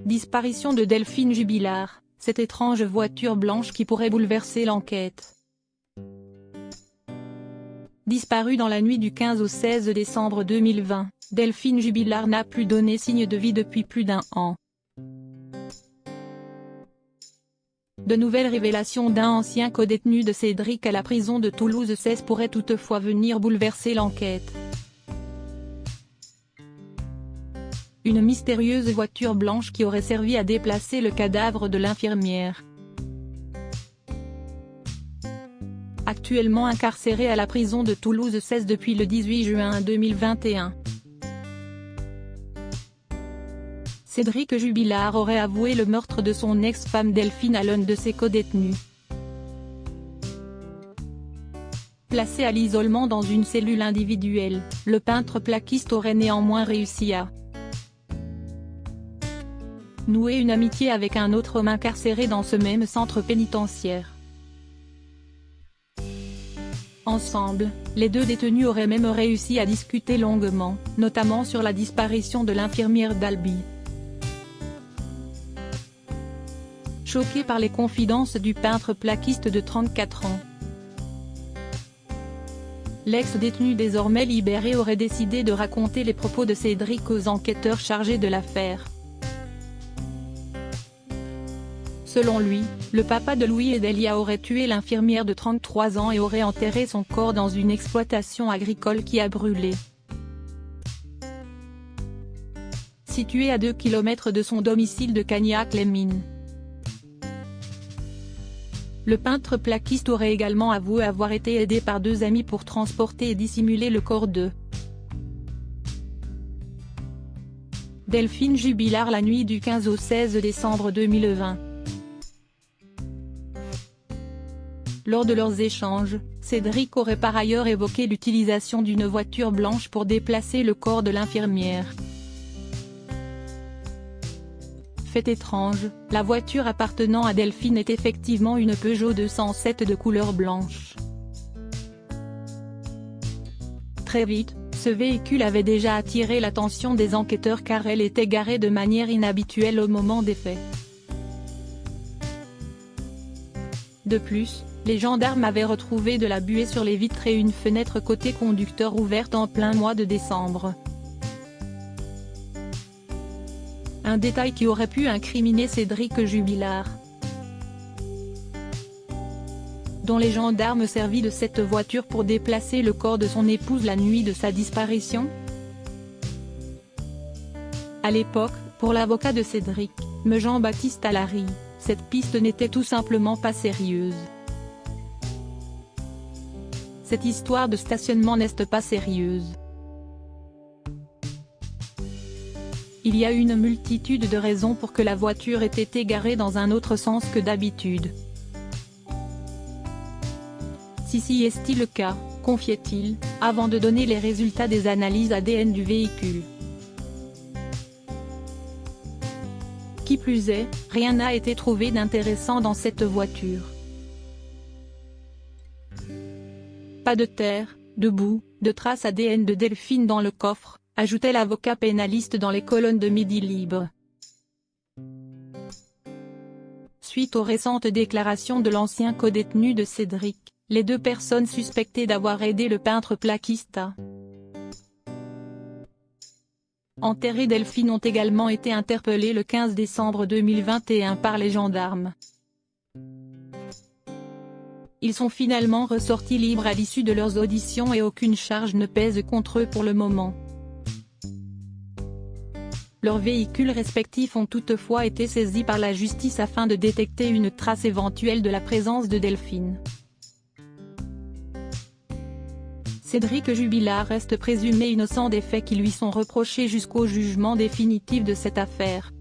Disparition de Delphine Jubilard, cette étrange voiture blanche qui pourrait bouleverser l'enquête. Disparue dans la nuit du 15 au 16 décembre 2020, Delphine Jubilard n'a plus donné signe de vie depuis plus d'un an. De nouvelles révélations d'un ancien codétenu de Cédric à la prison de Toulouse-16 pourraient toutefois venir bouleverser l'enquête. Une mystérieuse voiture blanche qui aurait servi à déplacer le cadavre de l'infirmière. Actuellement incarcéré à la prison de Toulouse-16 depuis le 18 juin 2021. Cédric Jubilard aurait avoué le meurtre de son ex-femme Delphine à l'un de ses codétenus. Placé à l'isolement dans une cellule individuelle, le peintre plaquiste aurait néanmoins réussi à nouer une amitié avec un autre homme incarcéré dans ce même centre pénitentiaire. Ensemble, les deux détenus auraient même réussi à discuter longuement, notamment sur la disparition de l'infirmière d'Albi. Choqué par les confidences du peintre plaquiste de 34 ans, l'ex-détenu désormais libéré aurait décidé de raconter les propos de Cédric aux enquêteurs chargés de l'affaire. Selon lui, le papa de Louis et Delia aurait tué l'infirmière de 33 ans et aurait enterré son corps dans une exploitation agricole qui a brûlé. Situé à 2 km de son domicile de Cagnac-les-Mines. Le peintre plaquiste aurait également avoué avoir été aidé par 2 amis pour transporter et dissimuler le corps de Delphine Jubilard la nuit du 15 au 16 décembre 2020. Lors de leurs échanges, Cédric aurait par ailleurs évoqué l'utilisation d'une voiture blanche pour déplacer le corps de l'infirmière. Fait étrange, la voiture appartenant à Delphine est effectivement une Peugeot 207 de couleur blanche. Très vite, ce véhicule avait déjà attiré l'attention des enquêteurs car elle était garée de manière inhabituelle au moment des faits. De plus, les gendarmes avaient retrouvé de la buée sur les vitres et une fenêtre côté conducteur ouverte en plein mois de décembre. Un détail qui aurait pu incriminer Cédric Jubilard, dont les gendarmes servis de cette voiture pour déplacer le corps de son épouse la nuit de sa disparition. À l'époque, pour l'avocat de Cédric, Jean-Baptiste Allary, cette piste n'était tout simplement pas sérieuse. Cette histoire de stationnement n'est pas sérieuse. Il y a une multitude de raisons pour que la voiture ait été garée dans un autre sens que d'habitude. Si est-il le cas, confiait-il, avant de donner les résultats des analyses ADN du véhicule. Qui plus est, rien n'a été trouvé d'intéressant dans cette voiture. Pas de terre, de boue, de traces ADN de Delphine dans le coffre, ajoutait l'avocat pénaliste dans les colonnes de Midi Libre. Suite aux récentes déclarations de l'ancien codétenu de Cédric, les 2 personnes suspectées d'avoir aidé le peintre plaquiste à enterrer Delphine ont également été interpellées le 15 décembre 2021 par les gendarmes. Ils sont finalement ressortis libres à l'issue de leurs auditions et aucune charge ne pèse contre eux pour le moment. Leurs véhicules respectifs ont toutefois été saisis par la justice afin de détecter une trace éventuelle de la présence de Delphine. Cédric Jubilard reste présumé innocent des faits qui lui sont reprochés jusqu'au jugement définitif de cette affaire.